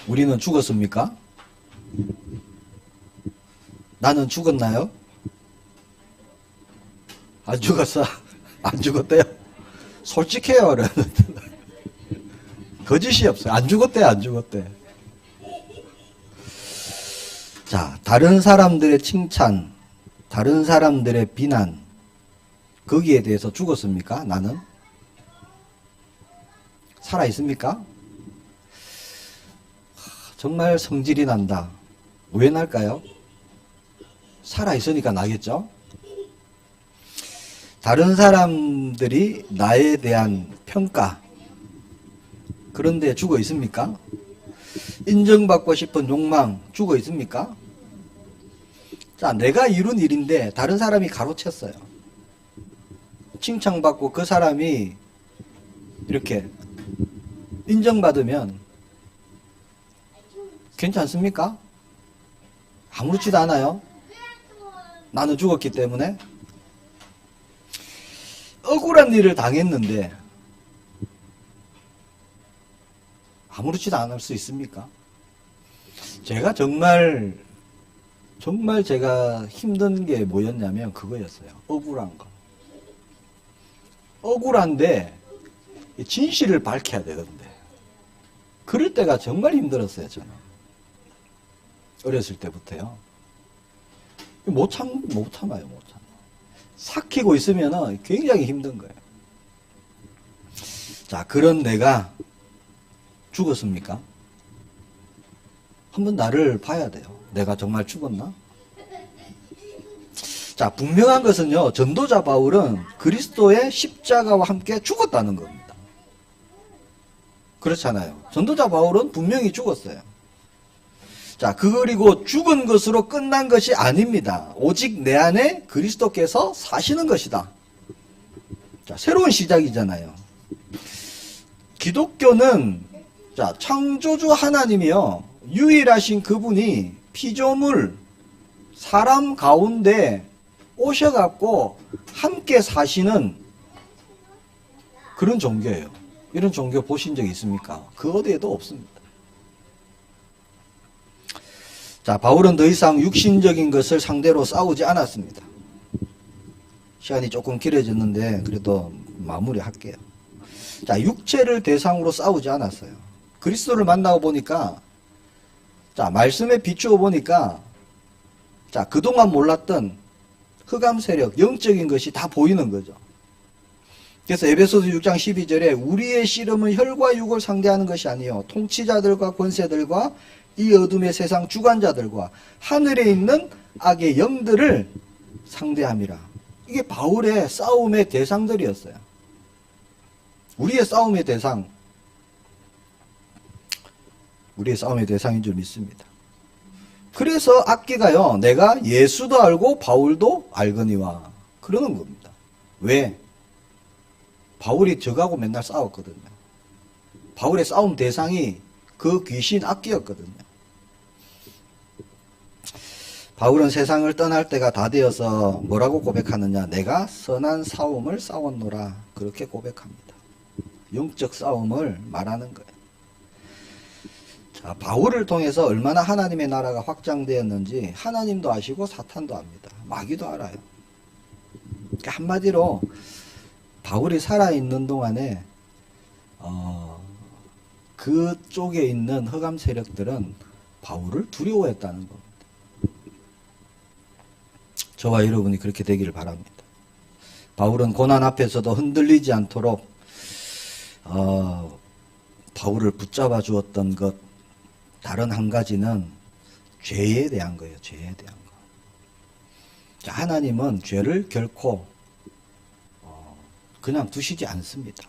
우리는 죽었습니까? 나는 죽었나요? 안 죽었어? 안 죽었대요? 솔직해요, 여러분. 거짓이 없어요. 안 죽었대, 안 죽었대. 자, 다른 사람들의 칭찬, 다른 사람들의 비난, 거기에 대해서 죽었습니까? 나는? 살아있습니까? 정말 성질이 난다. 왜 날까요? 살아있으니까 나겠죠? 다른 사람들이 나에 대한 평가, 그런데 죽어 있습니까? 인정받고 싶은 욕망 죽어 있습니까? 자, 내가 이룬 일인데 다른 사람이 가로챘어요. 칭찬받고 그 사람이 이렇게 인정받으면 괜찮습니까? 아무렇지도 않아요. 나는 죽었기 때문에. 억울한 일을 당했는데 아무렇지도 않을 수 있습니까? 제가 정말 제가 힘든 게 뭐였냐면 그거였어요. 억울한 거. 억울한데 진실을 밝혀야 되던데 그럴 때가 정말 힘들었어요. 저는 어렸을 때부터요. 못 참아요. 삭히고 있으면 굉장히 힘든 거예요. 자, 그런 내가 죽었습니까? 한번 나를 봐야 돼요. 내가 정말 죽었나? 자, 분명한 것은요, 전도자 바울은 그리스도의 십자가와 함께 죽었다는 겁니다. 그렇잖아요. 전도자 바울은 분명히 죽었어요. 자, 그리고 죽은 것으로 끝난 것이 아닙니다. 오직 내 안에 그리스도께서 사시는 것이다. 자, 새로운 시작이잖아요. 기독교는 자, 창조주 하나님이요, 유일하신 그분이 피조물 사람 가운데 오셔갖고 함께 사시는 그런 종교예요. 이런 종교 보신 적 있습니까? 그 어디에도 없습니다. 자, 바울은 더 이상 육신적인 것을 상대로 싸우지 않았습니다. 시간이 조금 길어졌는데 그래도 마무리할게요. 자, 육체를 대상으로 싸우지 않았어요. 그리스도를 만나고 보니까, 자, 말씀에 비추어 보니까, 자, 그동안 몰랐던 흑암 세력, 영적인 것이 다 보이는 거죠. 그래서 에베소서 6장 12절에 우리의 씨름은 혈과 육을 상대하는 것이 아니요 통치자들과 권세들과 이 어둠의 세상 주관자들과 하늘에 있는 악의 영들을 상대함이라. 이게 바울의 싸움의 대상들이었어요. 우리의 싸움의 대상인 줄 믿습니다. 그래서 악기가요, 내가 예수도 알고 바울도 알거니와 그러는 겁니다. 왜? 바울이 저하고 맨날 싸웠거든요. 바울의 싸움 대상이 그 귀신 악기였거든요. 바울은 세상을 떠날 때가 다 되어서 뭐라고 고백하느냐? 내가 선한 싸움을 싸웠노라. 그렇게 고백합니다. 영적 싸움을 말하는 거예요. 자, 바울을 통해서 얼마나 하나님의 나라가 확장되었는지 하나님도 아시고 사탄도 압니다. 마귀도 알아요. 그러니까 한마디로 바울이 살아있는 동안에 그쪽에 있는 흑암 세력들은 바울을 두려워했다는 겁니다. 저와 여러분이 그렇게 되기를 바랍니다. 바울은 고난 앞에서도 흔들리지 않도록 바울을 붙잡아 주었던 것, 다른 한 가지는 죄에 대한 거예요. 죄에 대한 거. 자, 하나님은 죄를 결코 그냥 두시지 않습니다.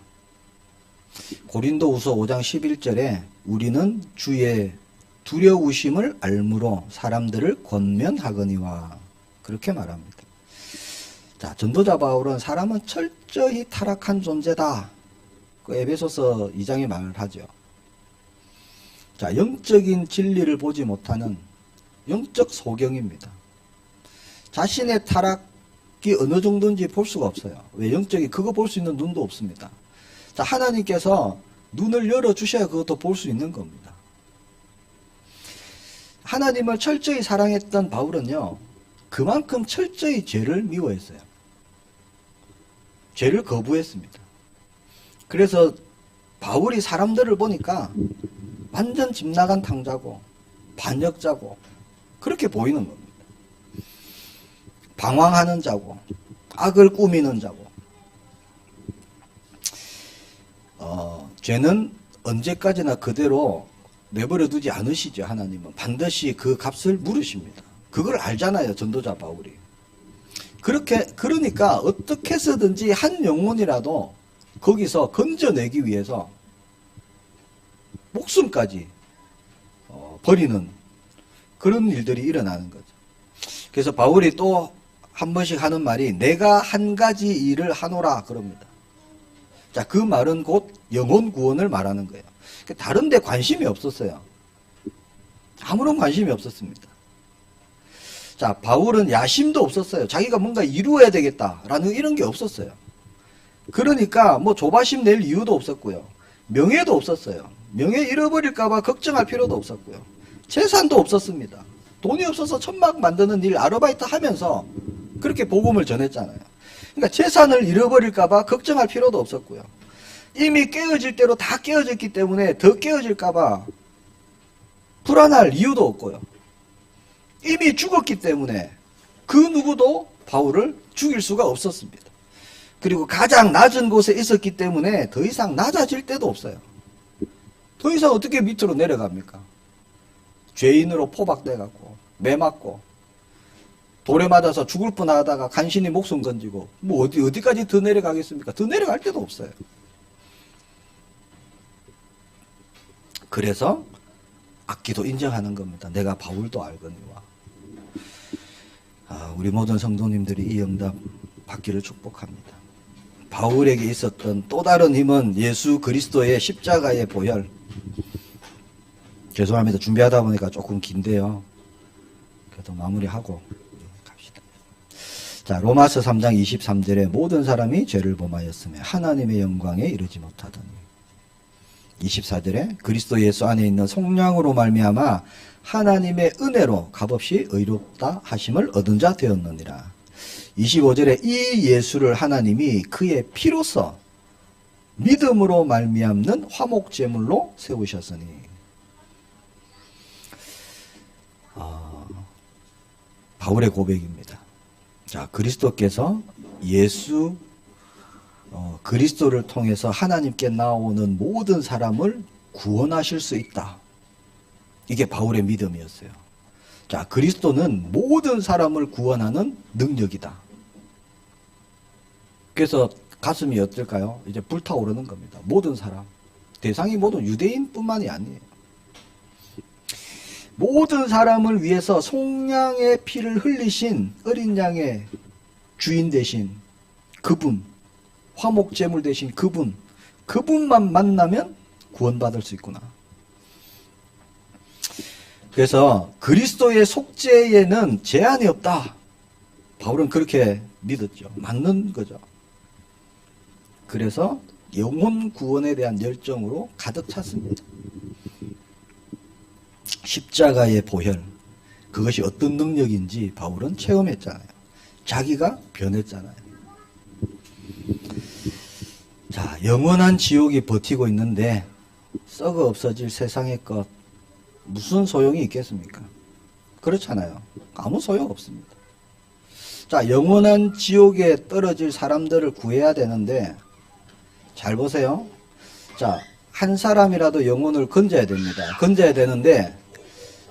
고린도후서 5장 11절에 우리는 주의 두려우심을 알므로 사람들을 권면하거니와 그렇게 말합니다. 자, 전도자 바울은 사람은 철저히 타락한 존재다. 그 에베소서 2장에 말하죠. 자, 영적인 진리를 보지 못하는 영적 소경입니다. 자신의 타락이 어느 정도인지 볼 수가 없어요. 왜? 영적인 그거 볼 수 있는 눈도 없습니다. 자, 하나님께서 눈을 열어주셔야 그것도 볼 수 있는 겁니다. 하나님을 철저히 사랑했던 바울은요, 그만큼 철저히 죄를 미워했어요. 죄를 거부했습니다. 그래서 바울이 사람들을 보니까 완전 집 나간 탕자고 반역자고 그렇게 보이는 겁니다. 방황하는 자고 악을 꾸미는 자고. 죄는 언제까지나 그대로 내버려 두지 않으시죠. 하나님은 반드시 그 값을 물으십니다. 그걸 알잖아요. 전도자 바울이. 그러니까 어떻게 해서든지 한 영혼이라도 거기서 건져내기 위해서 목숨까지 버리는 그런 일들이 일어나는 거죠. 그래서 바울이 또 한 번씩 하는 말이 내가 한 가지 일을 하노라 그럽니다. 자, 그 말은 곧 영혼 구원을 말하는 거예요. 다른 데 관심이 없었어요. 아무런 관심이 없었습니다. 자, 바울은 야심도 없었어요. 자기가 뭔가 이루어야 되겠다라는 이런 게 없었어요. 그러니까 뭐 조바심 낼 이유도 없었고요. 명예도 없었어요. 명예 잃어버릴까봐 걱정할 필요도 없었고요. 재산도 없었습니다. 돈이 없어서 천막 만드는 일 아르바이트 하면서 그렇게 복음을 전했잖아요. 그러니까 재산을 잃어버릴까봐 걱정할 필요도 없었고요. 이미 깨어질 대로 다 깨어졌기 때문에 더 깨어질까봐 불안할 이유도 없고요. 이미 죽었기 때문에 그 누구도 바울을 죽일 수가 없었습니다. 그리고 가장 낮은 곳에 있었기 때문에 더 이상 낮아질 데도 없어요. 더 이상 어떻게 밑으로 내려갑니까? 죄인으로 포박돼갖고 매 맞고 돌에 맞아서 죽을 뻔하다가 간신히 목숨 건지고 뭐 어디까지 더 내려가겠습니까? 더 내려갈 데도 없어요. 그래서 악기도 인정하는 겁니다. 내가 바울도 알거니와. 우리 모든 성도님들이 이 응답 받기를 축복합니다. 바울에게 있었던 또 다른 힘은 예수 그리스도의 십자가의 보혈. 죄송합니다. 준비하다 보니까 조금 긴데요. 그래도 마무리하고 갑시다. 자, 로마서 3장 23절에 모든 사람이 죄를 범하였으며 하나님의 영광에 이르지 못하더니 24절에 그리스도 예수 안에 있는 속량으로 말미암아 하나님의 은혜로 값없이 의롭다 하심을 얻은 자 되었느니라. 25절에 이 예수를 하나님이 그의 피로써 믿음으로 말미암는 화목제물로 세우셨으니. 바울의 고백입니다. 자, 그리스도께서 예수 그리스도를 통해서 하나님께 나오는 모든 사람을 구원하실 수 있다. 이게 바울의 믿음이었어요. 자, 그리스도는 모든 사람을 구원하는 능력이다. 그래서 가슴이 어떨까요? 이제 불타오르는 겁니다. 모든 사람. 대상이 모든 유대인뿐만이 아니에요. 모든 사람을 위해서 속량의 피를 흘리신 어린 양의 주인 되신 그분, 화목제물 되신 그분만 만나면 구원받을 수 있구나. 그래서 그리스도의 속죄에는 제한이 없다. 바울은 그렇게 믿었죠. 맞는 거죠. 그래서 영혼 구원에 대한 열정으로 가득 찼습니다. 십자가의 보혈, 그것이 어떤 능력인지 바울은 체험했잖아요. 자기가 변했잖아요. 자, 영원한 지옥이 버티고 있는데 썩어 없어질 세상의 것 무슨 소용이 있겠습니까? 그렇잖아요. 아무 소용 없습니다. 자, 영원한 지옥에 떨어질 사람들을 구해야 되는데 잘 보세요. 자, 한 사람이라도 영혼을 건져야 됩니다. 건져야 되는데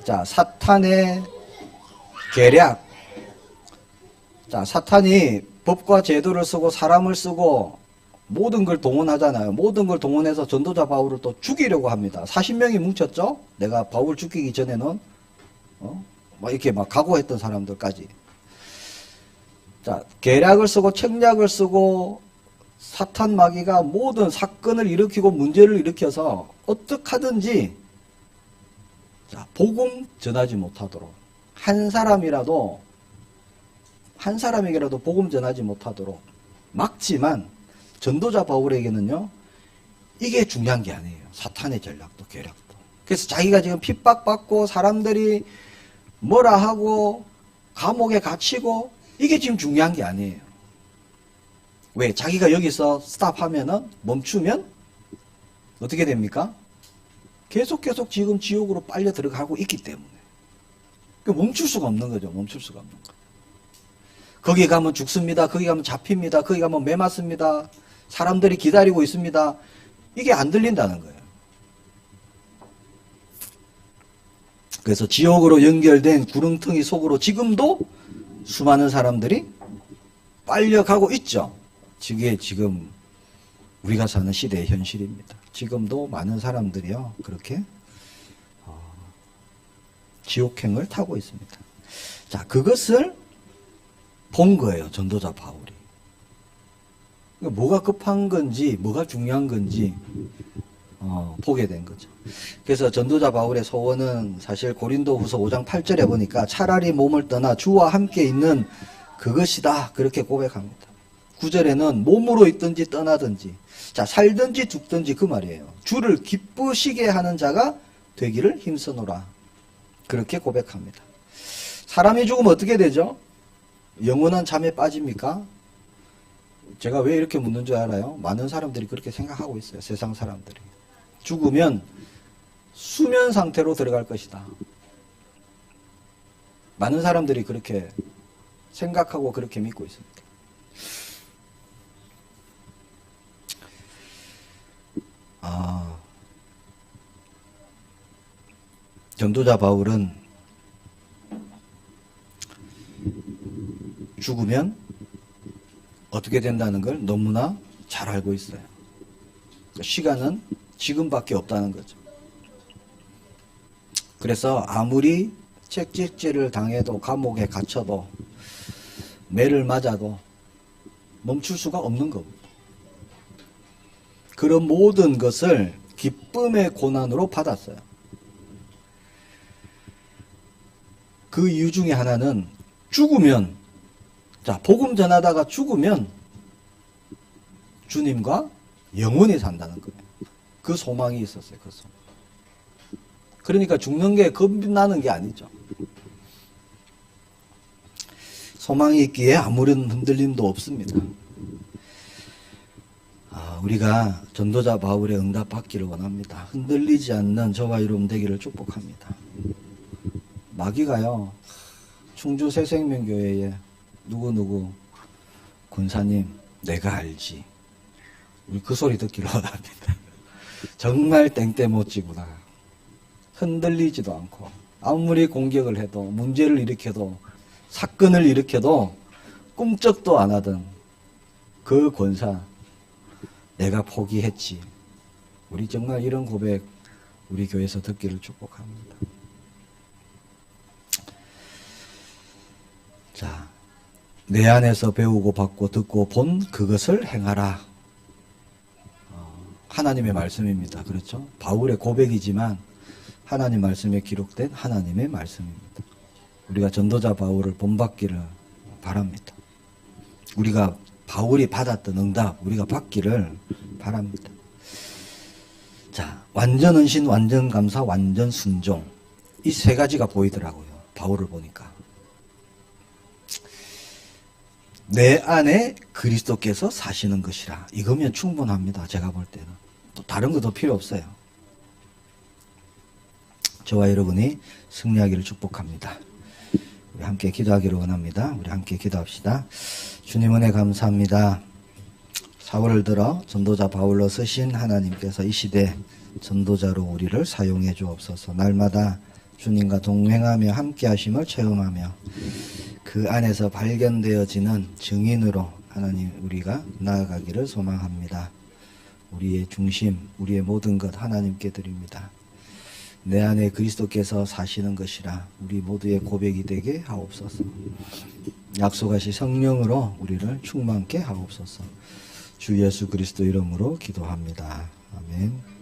자, 사탄의 계략. 자, 사탄이 법과 제도를 쓰고 사람을 쓰고 모든 걸 동원하잖아요. 모든 걸 동원해서 전도자 바울을 또 죽이려고 합니다. 40명이 뭉쳤죠? 내가 바울 죽이기 전에는 막 이렇게 막 각오했던 사람들까지. 자, 계략을 쓰고 책략을 쓰고 사탄 마귀가 모든 사건을 일으키고 문제를 일으켜서 어떻게 하든지 자, 복음 전하지 못하도록 한 사람에게라도 복음 전하지 못하도록 막지만 전도자 바울에게는요, 이게 중요한 게 아니에요. 사탄의 전략도 계략도. 그래서 자기가 지금 핍박받고 사람들이 뭐라 하고 감옥에 갇히고 이게 지금 중요한 게 아니에요. 왜? 자기가 여기서 스탑하면은 멈추면 어떻게 됩니까? 계속 지금 지옥으로 빨려 들어가고 있기 때문에. 멈출 수가 없는 거죠. 멈출 수가 없는 거. 거기 가면 죽습니다. 거기 가면 잡힙니다. 거기 가면 매 맞습니다. 사람들이 기다리고 있습니다. 이게 안 들린다는 거예요. 그래서 지옥으로 연결된 구렁텅이 속으로 지금도 수많은 사람들이 빨려가고 있죠. 이게 지금 우리가 사는 시대의 현실입니다. 지금도 많은 사람들이요, 그렇게 지옥행을 타고 있습니다. 자, 그것을 본 거예요, 전도자 바울이. 뭐가 급한 건지, 뭐가 중요한 건지 보게 된 거죠. 그래서 전도자 바울의 소원은 사실 고린도후서 5장 8절에 보니까 차라리 몸을 떠나 주와 함께 있는 그것이다, 그렇게 고백합니다. 9절에는 몸으로 있든지 떠나든지, 자, 살든지 죽든지 그 말이에요. 주를 기쁘시게 하는 자가 되기를 힘쓰노라, 그렇게 고백합니다. 사람이 죽으면 어떻게 되죠? 영원한 잠에 빠집니까? 제가 왜 이렇게 묻는 줄 알아요? 많은 사람들이 그렇게 생각하고 있어요. 세상 사람들이. 죽으면 수면 상태로 들어갈 것이다. 많은 사람들이 그렇게 생각하고 그렇게 믿고 있습니다. 전도자 바울은 죽으면 어떻게 된다는 걸 너무나 잘 알고 있어요. 시간은 지금밖에 없다는 거죠. 그래서 아무리 채찍질을 당해도 감옥에 갇혀도 매를 맞아도 멈출 수가 없는 겁니다. 그런 모든 것을 기쁨의 고난으로 받았어요. 그 이유 중에 하나는 죽으면, 자, 복음 전하다가 죽으면 주님과 영원히 산다는 거예요. 그 소망이 있었어요. 그 소망. 그러니까 죽는 게 겁나는 게 아니죠. 소망이 있기에 아무런 흔들림도 없습니다. 우리가 전도자 바울의 응답 받기를 원합니다. 흔들리지 않는 저와 여러분 되기를 축복합니다. 마귀가요, 충주 새생명교회에 누구누구 권사님 내가 알지, 우리 그 소리 듣기를 원합니다. 정말 땡때 못지구나. 흔들리지도 않고 아무리 공격을 해도 문제를 일으켜도 사건을 일으켜도 꿈쩍도 안 하던 그 권사 내가 포기했지. 우리 정말 이런 고백 우리 교회에서 듣기를 축복합니다. 자, 내 안에서 배우고 받고 듣고 본 그것을 행하라. 하나님의 말씀입니다. 그렇죠? 바울의 고백이지만 하나님 말씀에 기록된 하나님의 말씀입니다. 우리가 전도자 바울을 본받기를 바랍니다. 우리가 바울이 받았던 응답 우리가 받기를 바랍니다. 자, 완전 헌신, 완전 감사, 완전 순종, 이 세 가지가 보이더라고요. 바울을 보니까 내 안에 그리스도께서 사시는 것이라, 이거면 충분합니다. 제가 볼 때는 또 다른 것도 필요 없어요. 저와 여러분이 승리하기를 축복합니다. 우리 함께 기도하기를 원합니다. 우리 함께 기도합시다. 주님 은혜 감사합니다. 4월을 들어 전도자 바울로 쓰신 하나님께서 이 시대 전도자로 우리를 사용해 주옵소서. 날마다 주님과 동행하며 함께 하심을 체험하며 그 안에서 발견되어지는 증인으로 하나님 우리가 나아가기를 소망합니다. 우리의 중심, 우리의 모든 것 하나님께 드립니다. 내 안에 그리스도께서 사시는 것이라 우리 모두의 고백이 되게 하옵소서. 약속하신 성령으로 우리를 충만케 하옵소서. 주 예수 그리스도 이름으로 기도합니다. 아멘.